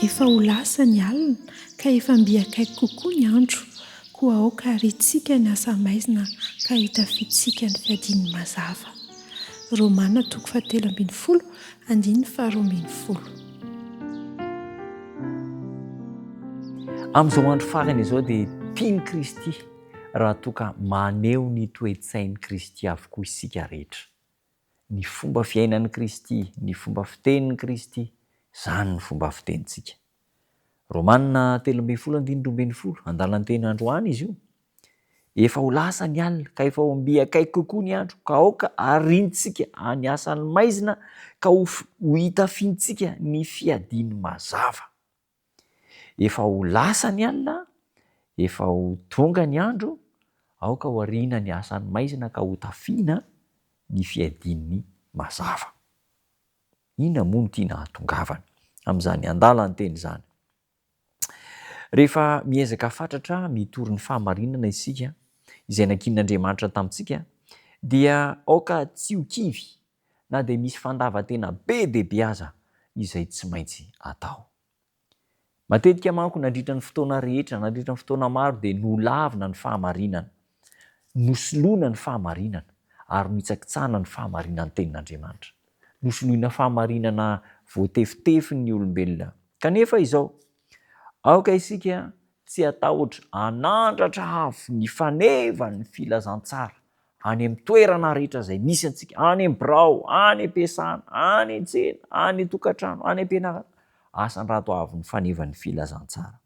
Efa ho lasa ny alina ka efa mbiakaiky kokoa ny andro, koa aoka aritsika ny asa maizina ka hitafitsika ny fiadiany mazava. Romana 3:12 andiny 12. Amin'izao andro farany izao dia tiany Kristy raha toka maneho ny toe-tsain'ny Kristy avokoa isika rehetra. Ny fomba fiainan'ny Kristy, ny fomba fitenin'ny Kristy, izany ny fomba fitenintsika. Romana 13:12 andalan'ny teny androany izy io. Efa ho lasa ny alina ka efa ho mbiakaiky kokoa ny andro ka aoka arintsika any asan'ny maizina ka ho hitafiantsika ny fiadiany mazava. Efa ho lasa ny alina, efa ho tonga ny andro, aoka ho ariana ny asan'ny maizina ka ho tafiana ny fiadiany mazava. Inona moa no tiana hatongavana amin'izany andalan'ny teny izany? Rehefa miezaka fatratra mitory ny fahamarinana isika, izay nankin'Andriamanitra tamintsika, dia aoka tsy ho kivy na dia misy fandavan-tena be dia be aza izay tsy maintsy atao. Matetika manko nandritra ny fotoana rehetra, nandritra ny fotoana maro dia nolavina ny fahamarinana, nosoloina ny fahamarinana ary nitsakitsahana ny fahamarinan'ny tenin'Andriamanitra. Nosoloina fahamarinana voatefitefiny olombelona. Kanefa izao, aoka isika tsy atahotra hanandratra avy ny faneva ny filazantsara any amin'ny toerana rehetra izay misy antsika, any amin'ny birao, any am-piasana, any an-tsena, any an-tokantrano, any am-pianarana. Asan-drato avy ny faneva ny filazantsara.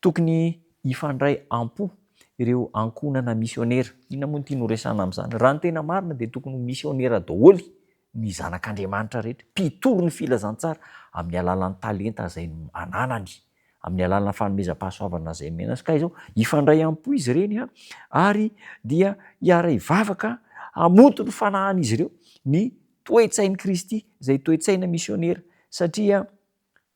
Tokony hifandray am-po ireo ankonana misionera. Inona moa no tiany ho resana amin'izany? Raha ny tena marina dia tokony misionera daholo ny zanak'Andriamanitra rehetra, mpitoro ny filazantsara amin'ny alalan'ny talenta izay ananany, amin'ny alalan'ny fanomezam-pahasoavana izay mena. Ka izao hifandray am-po izy ireny ary dia hiara hivavaka hamonto ny fanahan'izy ireo ny toe-tsain'ny Kristy izay toe-tsaina misionera, satria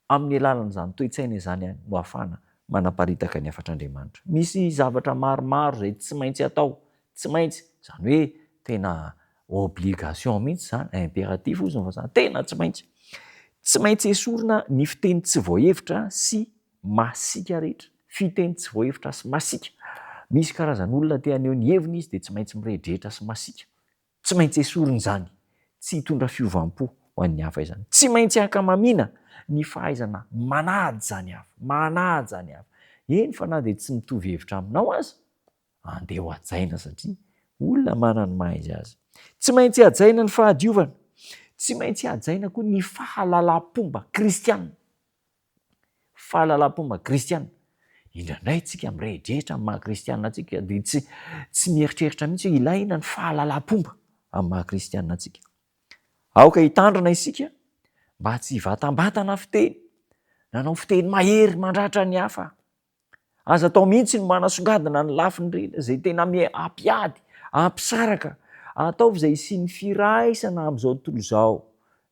amin'ny alalan'izany toe-tsaina izany ihany no ahafahana manaparitaka ny afatr'Andriamanitra. Misy zavatra maromaro izay tsy maintsy atao, tsy maintsy, izany hoe tena obligation mihitsy izany, impératif hozy no vazana, tena tsy maintsy. Tsy maintsy esorina ny fiteny tsy voahevitra sy masika rehetra. Fiteny tsy voahevitra sy masika. Misy karazan'olona te haneho ny heviny izy dia tsy maintsy miredrehitra sy masika. Tsy maintsy esorina izany. Tsy hitondra fiovam-po ho an'ny hafa izany. Tsy maintsy hankamamiana ny fahaizana manady izany hafa, manady izany hafa. Eny fa na dia tsy mitovy hevitra aminao aza, andeha ho hajaina satria olona manana maha izy azy. Tsy maintsy hajaina ny fahadiovana. Tsy maintsy hajaina koa ny fahalalam-pomba kristianina. Fahalalam-pomba kristianina. Indraindray tsika miredrehitra amin'ny maha kristianina antsika dia tsy mieritreritra mihitsy hoe ilaina ny fahalalam-pomba amin'ny maha kristianina antsika. Aoka hitandrina isika mba tsy hivatambatana fiteny, nanao fiteny mahery mandratra ny hafa. Aza atao mihitsy ny manasongadina ny lafiny reny izay tena ampiady, ampisaraka, ataovy izay sy ny firaisana amin'izao tontolo izao.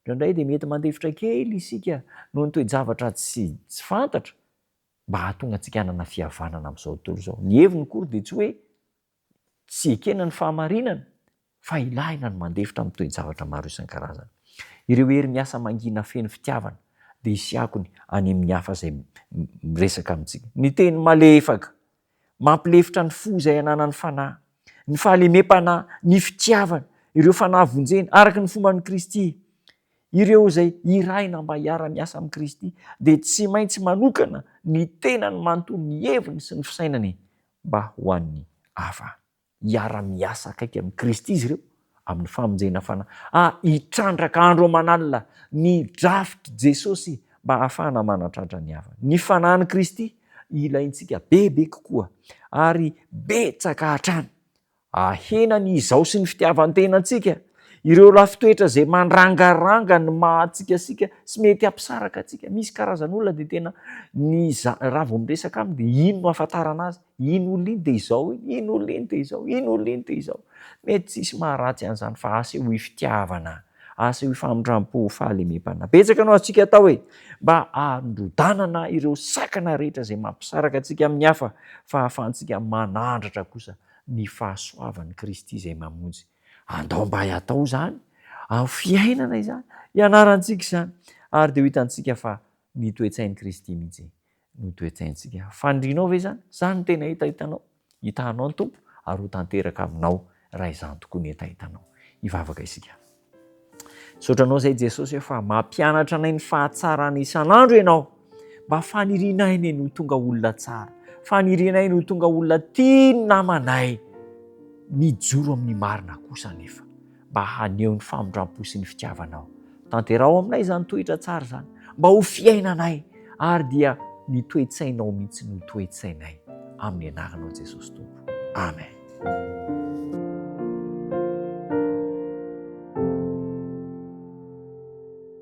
Indraindray dia mety mandefitra kely isika noho ny toe-javatra tsy fantatra mba hahatonga antsika hanana fihavanana amin'izao tontolo izao. Ny heviny koa dia tsy hoe tsy ekena ny fahamarinana, fa ilaina ny mandefitra amin'ny toe-javatra maro isan-karazany. Ireo hery miasa mangina feno fitiavana dia isiakony any amin'ny hafa izay miresaka amintsika. Ny teny malefaka, mampilefitra ny fo izay hanana ny fanahy, ny fahalemem-panahy, ny fitiavana, ireo fanahy vonjena araka ny fomban'i Kristy. Ireo izay iraina mba hiara-miasa amin'i Kristy dia tsy maintsy manokana ny tenany manontolo ny heviny sy ny fisainany mba ho an'ny hafa. Hiara-miasa akaiky amin'i Kristy izy ireo amin'ny famonjena fanahy. Hitrandraka andro aman'alina ny drafitra Jesosy mba ahafahana manatratra ny hafa. Ny fanahin'i Kristy ilaintsika bebe kokoa ary betsaka hatrany. Ahenany izao sy ny fitiavan-tenantsika. Ireo lafitoetra izay mandrangaranga ny mahatsikasika sy mety hampisaraka antsika. Misy karazan'olona dia tena raha vao miresaka aminy dia ino no ahafantarana azy? Ino olona iny dia izao, ino olona iny dia izao, ino olona iny dia izao. Mety tsisy maharatsy an'izany fa aseho fitiavana, aseho famondram-po, fahalemem-panahy. Betsaka no azontsika atao hoe mba handrodanana ireo sakana rehetra izay mampisaraka antsika amin'ny hafa fa ahafahantsika manandratra kosa ny fahasoavan'i Kristy izay mamonjy. Andao mba hatao izany, amin'ny fiainana izany, ianarantsika izany ary dia ho hitantsika fa ny toe-tsain'ny Kristy mihitsy no toe-tsaintsika. Fandrinao ve zany? Zany tena hitanao ny tompo ary ho tanteraka aminao raha izany tokoa ny hitanao. Hivavaka isika. Saotranao izay Jesosy fa mampianatra anay ny fahatsarana isan'andro ianao, mba fanirinay ny ho tonga olona tsara, fanirinay ny ho tonga olona tiany namanay, mijoro amin'ny marina kosa nefa, mba haneho ny famondram-po sy ny fitiavanao. Tanterao aminay izany toetra tsara zany, mba ho fiainanay ary dia ny toe-tsainao mihitsy no toe-tsainay, amin'ny anaranao Jesosy Tompo. Amen.